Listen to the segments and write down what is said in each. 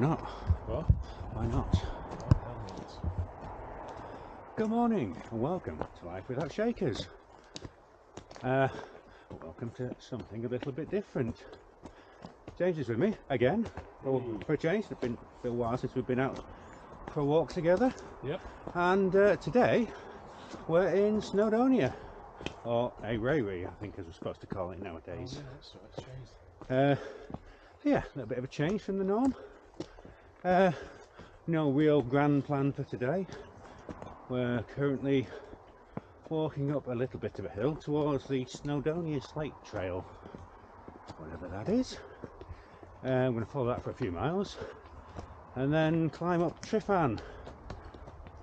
not? What? Why not? Good morning and welcome to Life Without Shakers. Welcome to something a little bit different. James is with me again. Well, for a change, it's been a while since we've been out for a walk together. Yep. And today we're in Snowdonia, or Eryri, I think as we're supposed to call it nowadays. Oh, yeah, that's right, it's changed. Yeah, a little bit of a change from the norm. No real grand plan for today. We're currently walking up a little bit of a hill towards the Snowdonia Slate Trail, whatever that is. I'm going to follow that for a few miles and then climb up Tryfan,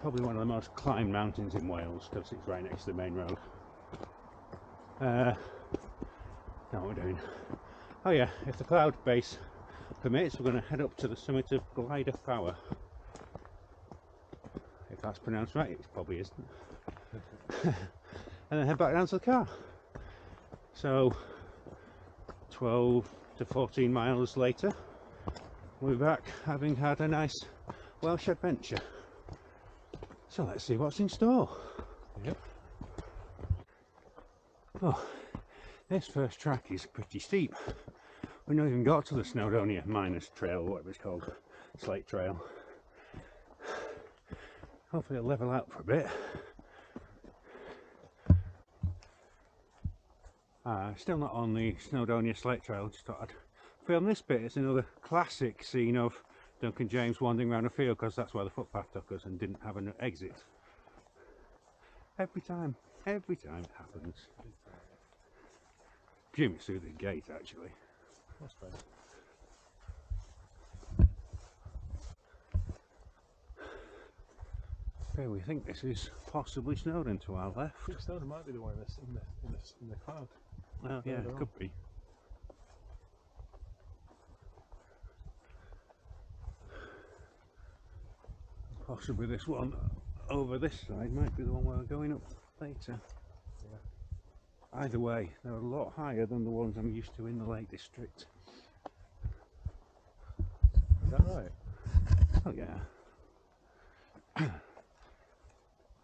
probably one of the most climbed mountains in Wales because it's right next to the main road. Now what we're doing, oh yeah, if the cloud base permits, we're going to head up to the summit of Blithely. If that's pronounced right, it probably isn't. And then head back down to the car. So 12 to 14 miles later, we're back having had a nice Welsh adventure. So let's see what's in store. Yep. Oh, this first track is pretty steep. We've not even got to the Snowdonia Miners Trail, whatever it's called, Slate Trail. Hopefully it'll level out for a bit. Still not on the Snowdonia Slate Trail, just thought I'd film this bit. It's another classic scene of Duncan James wandering around a field because that's where the footpath took us and didn't have an exit. Every time it happens. Presume it's through the gate actually. That's fine. Okay, we think this is possibly Snowdon to our left. I think Snowdon might be the one in the cloud. Oh yeah, it could be. Possibly this one over this side might be the one we're going up later. Yeah. Either way, they're a lot higher than the ones I'm used to in the Lake District. Is that right? Oh yeah.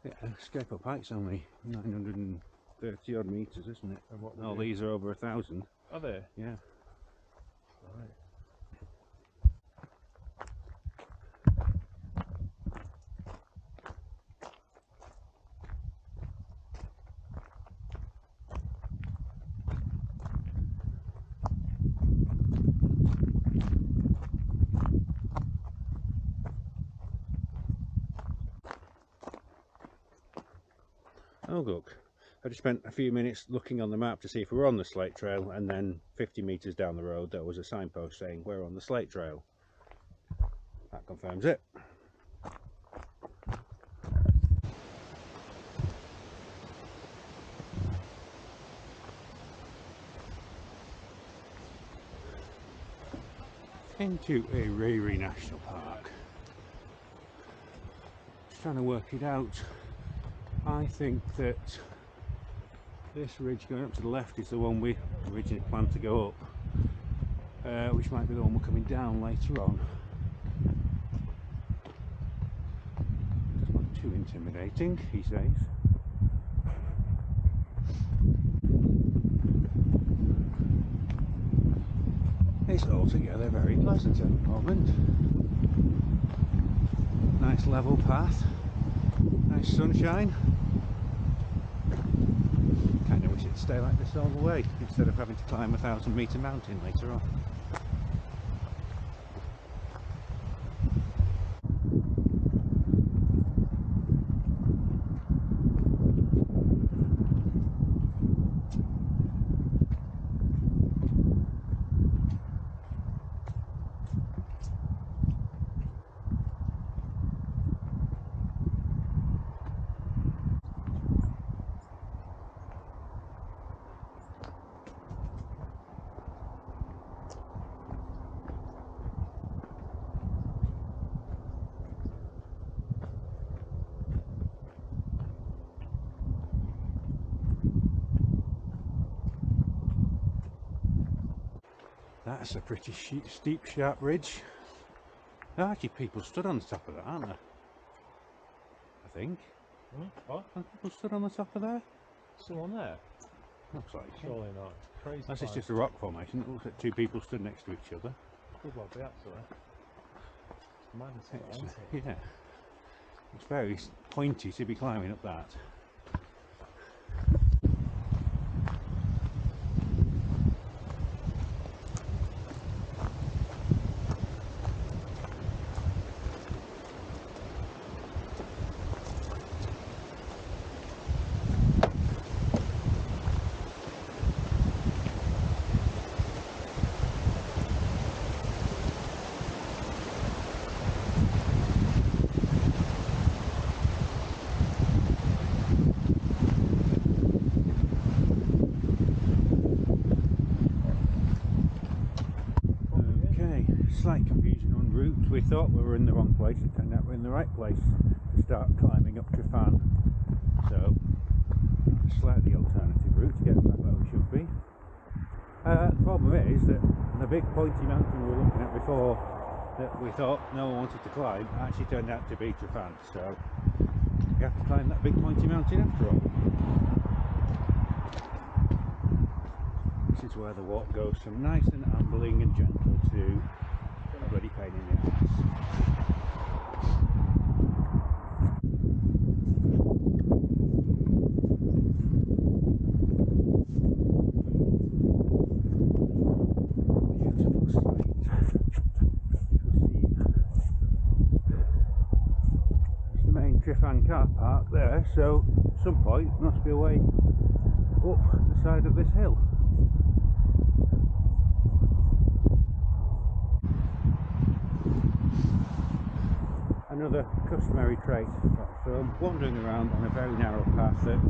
Yeah, Scape Up Hike's only 930 odd metres, isn't it? And what all these are over 1,000. Are they? Yeah. Right. Oh look, I just spent a few minutes looking on the map to see if we were on the Slate Trail, and then 50 metres down the road there was a signpost saying we're on the Slate Trail. That confirms it. Into Eryri National Park. Just trying to work it out. I think that this ridge going up to the left is the one we originally planned to go up, which might be the one we're coming down later on. It's not too intimidating, he says. It's altogether very pleasant at the moment. Nice level path, nice sunshine. Kind of wish it'd stay like this all the way instead of having to climb a 1,000-metre mountain later on. That's a pretty steep, sharp ridge. There are actually people stood on the top of that, aren't there? I think. What? Aren't people stood on the top of there? Someone there? Looks like it. Surely not. Crazy. Unless it's just a rock formation. It looks like two people stood next to each other. Could well be actually. It's mad as hell, isn't it? Yeah. It's very pointy to be climbing up that. Slight confusion on route. We thought we were in the wrong place, it turned out we're in the right place to start climbing up Tryfan. So, a slightly alternative route to get back where we should be. The problem is that the big pointy mountain we were looking at before that we thought no one wanted to climb actually turned out to be Tryfan. So, we have to climb that big pointy mountain after all. This is where the walk goes from nice and ambling and gentle to a bloody pain in the ass. Beautiful sight. There's the main Tryfan car park there, so at some point it must be a way up the side of this hill. Another customary trait of film, wandering around on a very narrow path that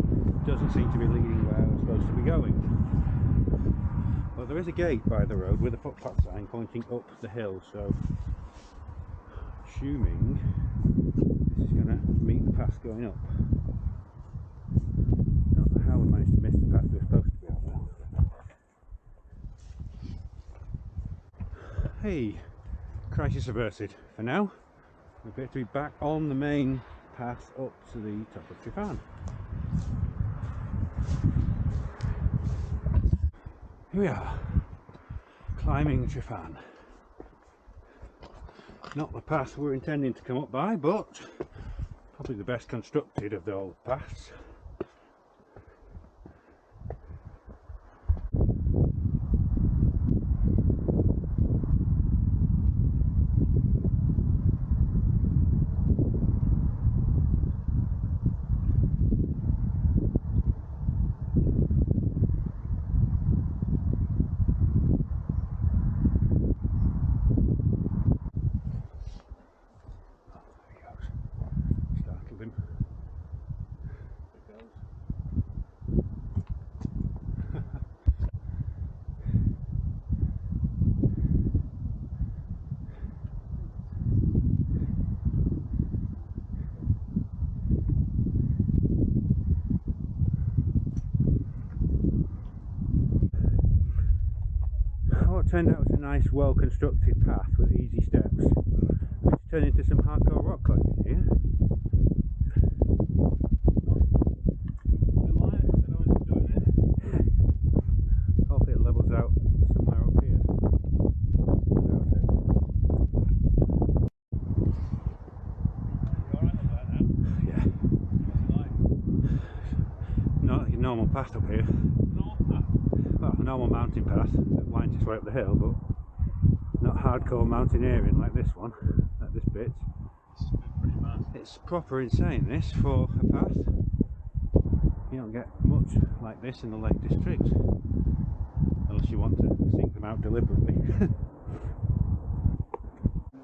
doesn't seem to be leading where we're supposed to be going. Well, there is a gate by the road with a footpath sign pointing up the hill, so assuming this is going to meet the path going up. Don't know how we managed to miss the path we're supposed to be on. Hey, crisis averted for now. We appear to be back on the main path up to the top of Tryfan. Here we are, climbing Tryfan. Not the path we're intending to come up by, but probably the best constructed of the old paths. Turned out it was a nice, well-constructed path with easy steps. It's turned into some hardcore rock climbing here. Hopefully it levels out somewhere up here. Yeah. Not a normal path up here. Well, a normal mountain path that winds its way up the hill, but not hardcore mountaineering like this one, like this bit. It's proper insane this for a path. You don't get much like this in the Lake District, unless you want to sink them out deliberately.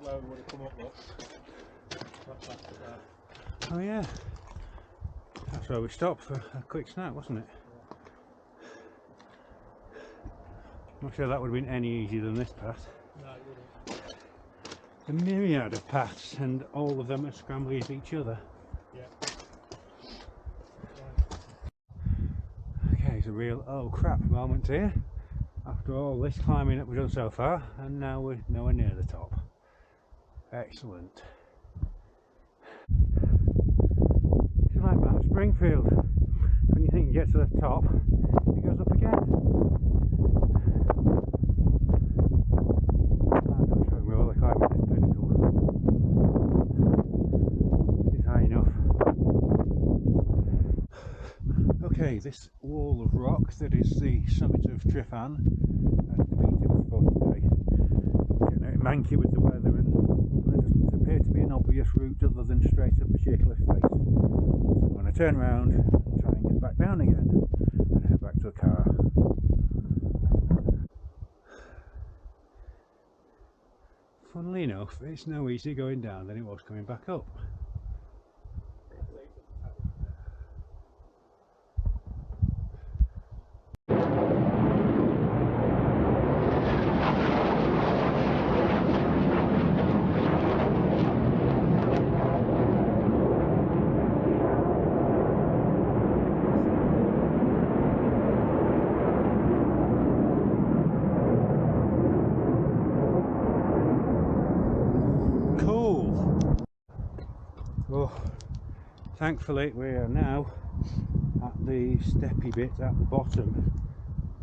Where we would have come up, look. Oh yeah, that's where we stopped for a quick snack, wasn't it? Not sure that would have been any easier than this path. No, it wouldn't. A myriad of paths, and all of them are scrambling with each other. Yeah. Okay, it's a real oh crap moment here. After all this climbing that we've done so far, and now we're nowhere near the top. Excellent. It's like Mount Springfield. When you think you get to the top, it goes up again. I'm not sure we're all climbing this pinnacle. It's high enough. Okay, this wall of rock that is the summit of Tryfan has defeated us for today. Getting out manky with the weather, and there doesn't appear to be an obvious route other than straight up a sheer cliff face. So I'm going to turn around and try and get back down again and head back to the car. Funnily enough, it's no easier going down than it was coming back up. Well, thankfully we are now at the steppy bit at the bottom,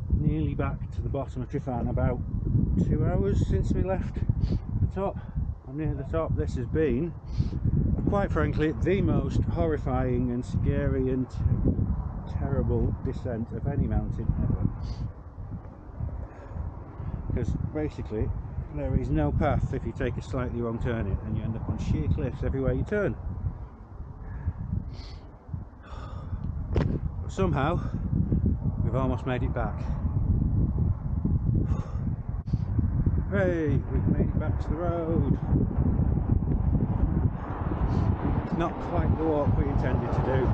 nearly back to the bottom of Tryfan. About 2 hours since we left the top. I'm near the top. This has been, quite frankly, the most horrifying and scary and terrible descent of any mountain ever. Because basically there is no path if you take a slightly wrong turning, and you end up on sheer cliffs everywhere you turn. But somehow we've almost made it back. Hey, we've made it back to the road. It's not quite the walk we intended to do,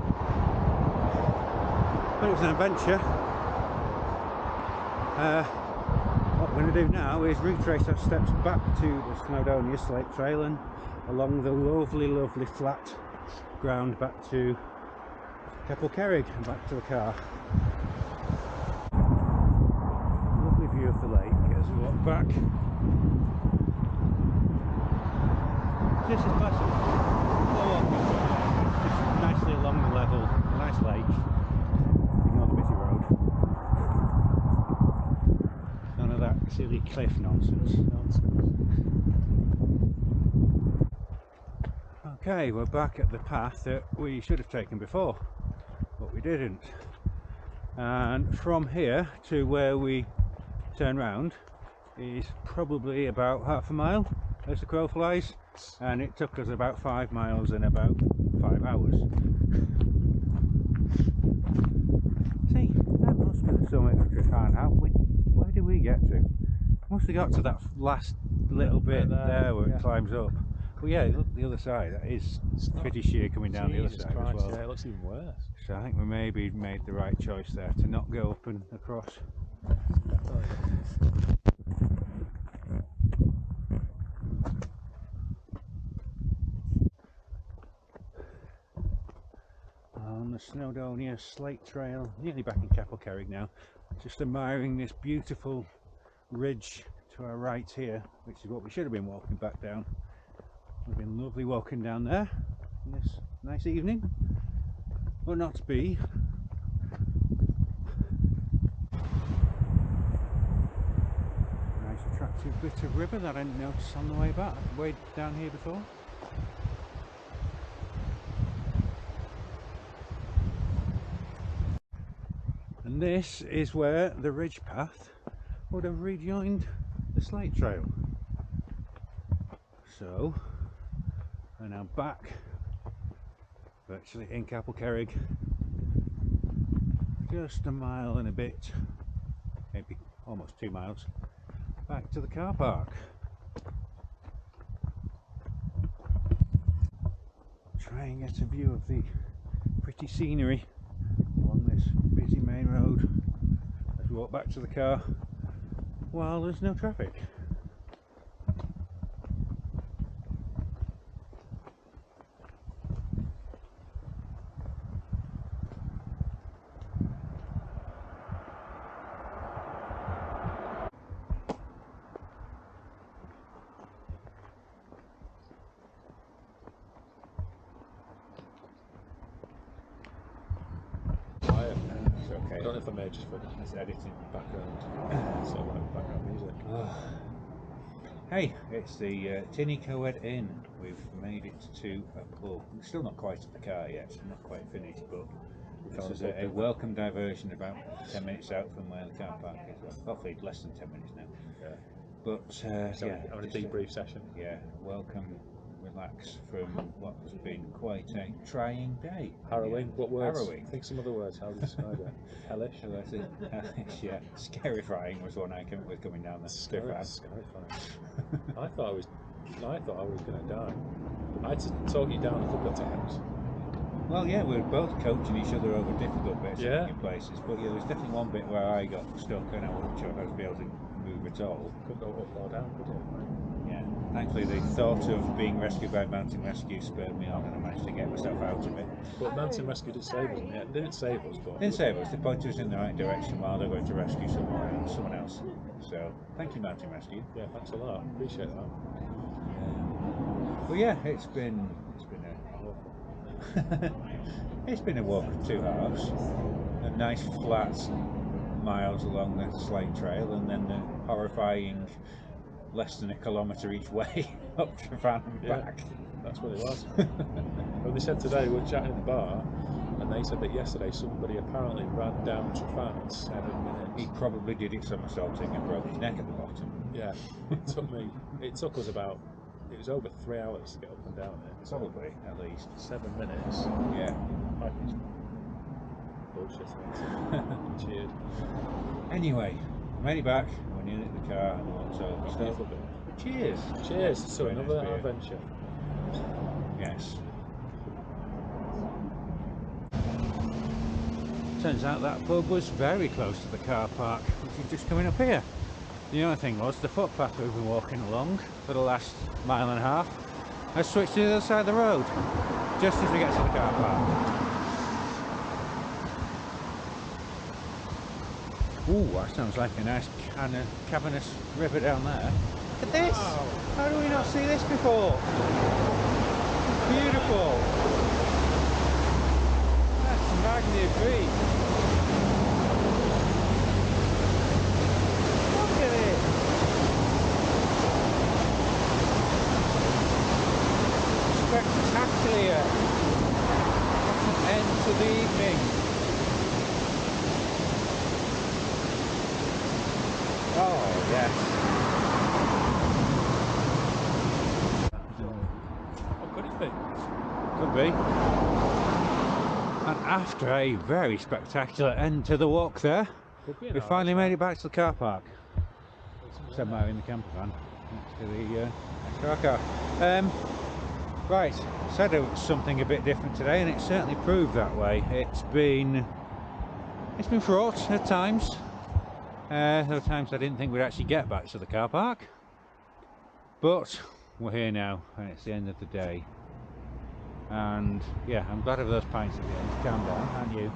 but it was an adventure. What we're going to do now is retrace our steps back to the Snowdonia Slate Trail and along the lovely flat ground back to Capel Cerrig and back to the car. Lovely view of the lake as we walk back. This is massive. We're walking just nicely along the level, a nice lake. Ignore the busy road. None of that silly cliff nonsense. Okay, we're back at the path that we should have taken before, but we didn't. And from here to where we turn round is probably about half a mile as the crow flies, and it took us about 5 miles in about 5 hours. See, that must be the summit of Tryfan. Where did we get to? Must have got to that last little bit there where it climbs up. Well, yeah, look the other side. That is pretty sheer coming down the other side as well. Yeah, it looks even worse. So I think we maybe made the right choice there to not go up and across. On the Snowdonia Slate Trail, nearly back in Capel Cerrig now, just admiring this beautiful ridge to our right here, which is what we should have been walking back down. We've been lovely walking down there on this nice evening, but not to be. Nice attractive bit of river that I didn't notice on the way back, way down here before. And this is where the ridge path would have rejoined the Slate Trail. So we're now back, virtually in Capel Cerrig, just a mile and a bit, maybe almost 2 miles, back to the car park. Try and get a view of the pretty scenery along this busy main road as we walk back to the car while there's no traffic. Okay. I don't know if I made just for this editing background, sort of like background music. Hey, it's the Tinny Co-ed Inn. We've made it to a pub. We're still not quite at the car yet, so not quite finished, but this is a welcome diversion about 10 minutes out from where the car park is. Well, hopefully less than 10 minutes now. Yeah. But So yeah, having a just debrief session. Yeah, welcome, relax from what has been quite a trying day. Harrowing. What words? Harrowing. Think some other words. How do you describe it? Hellish. Hellish, yeah. Scarifying was one I came up with coming down the Scarifying. I thought I was going to die. I had to talk you down a couple of times. Well, yeah, we were both coaching each other over difficult bits Yeah. in places, but yeah, there's definitely one bit where I got stuck and I wasn't sure if I was be able to move at all. Couldn't go up or down, could it? Yeah. Thankfully, the thought of being rescued by mountain rescue spurred me on, and I managed to get myself out of it. But mountain rescue did save us, and they didn't save us, but Didn't save us. They pointed us in the right direction while they're going to rescue someone else. So, thank you, mountain rescue. yeah, thanks a lot. Appreciate that. Well, yeah, it's been it's been a walk of two halves. A nice flat miles along the slate trail, and then the horrifying less than a kilometre each way up Tryfan and back. That's what it was. Well, they said today, we were chatting in the bar, and they said that yesterday somebody apparently ran down Tryfan in 7 minutes. He probably did it somersaulting and broke his neck at the bottom. Yeah, it took us about, it was over 3 hours to get up and down it. Probably, at least. 7 minutes. Yeah. Bullshit. Cheers. Anyway, I made it back, went in at the car and walked over. Just a little bit. Cheers. Cheers to Very another nice beer. adventure. Yes. Turns out that pub was very close to the car park, which is just coming up here. The only thing was, the footpath we've been walking along for the last mile and a half has switched to the other side of the road, just as we get to the car park. Ooh, that sounds like a nice kind of cavernous river down there. Look at this! Wow. How do we not see this before? Beautiful! That's magnifique! Look at it! Spectacular! What an end to the evening! Oh, yes. What could it be? Could be. And after a very spectacular end to the walk there, we finally made it back to the car park. Somewhere in the camper van, next to the car. Right, said it was something a bit different today, and it certainly proved that way. It's been fraught at times. There were times I didn't think we'd actually get back to the car park, but we're here now, and it's the end of the day. And yeah, I'm glad of those pints at the end to calm down, aren't you?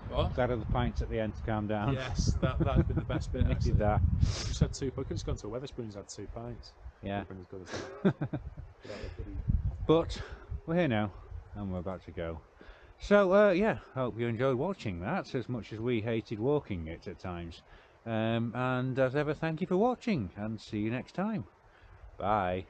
What? Glad of the pints at the end to calm down. Yes, that's been the best bit. Needed that. We just had 2. I could have just gone to a Wetherspoons, had 2 pints. Yeah. As good as that. But we're here now, and we're about to go. So yeah, hope you enjoyed watching that as much as we hated walking it at times. And as ever, thank you for watching, and see you next time. Bye.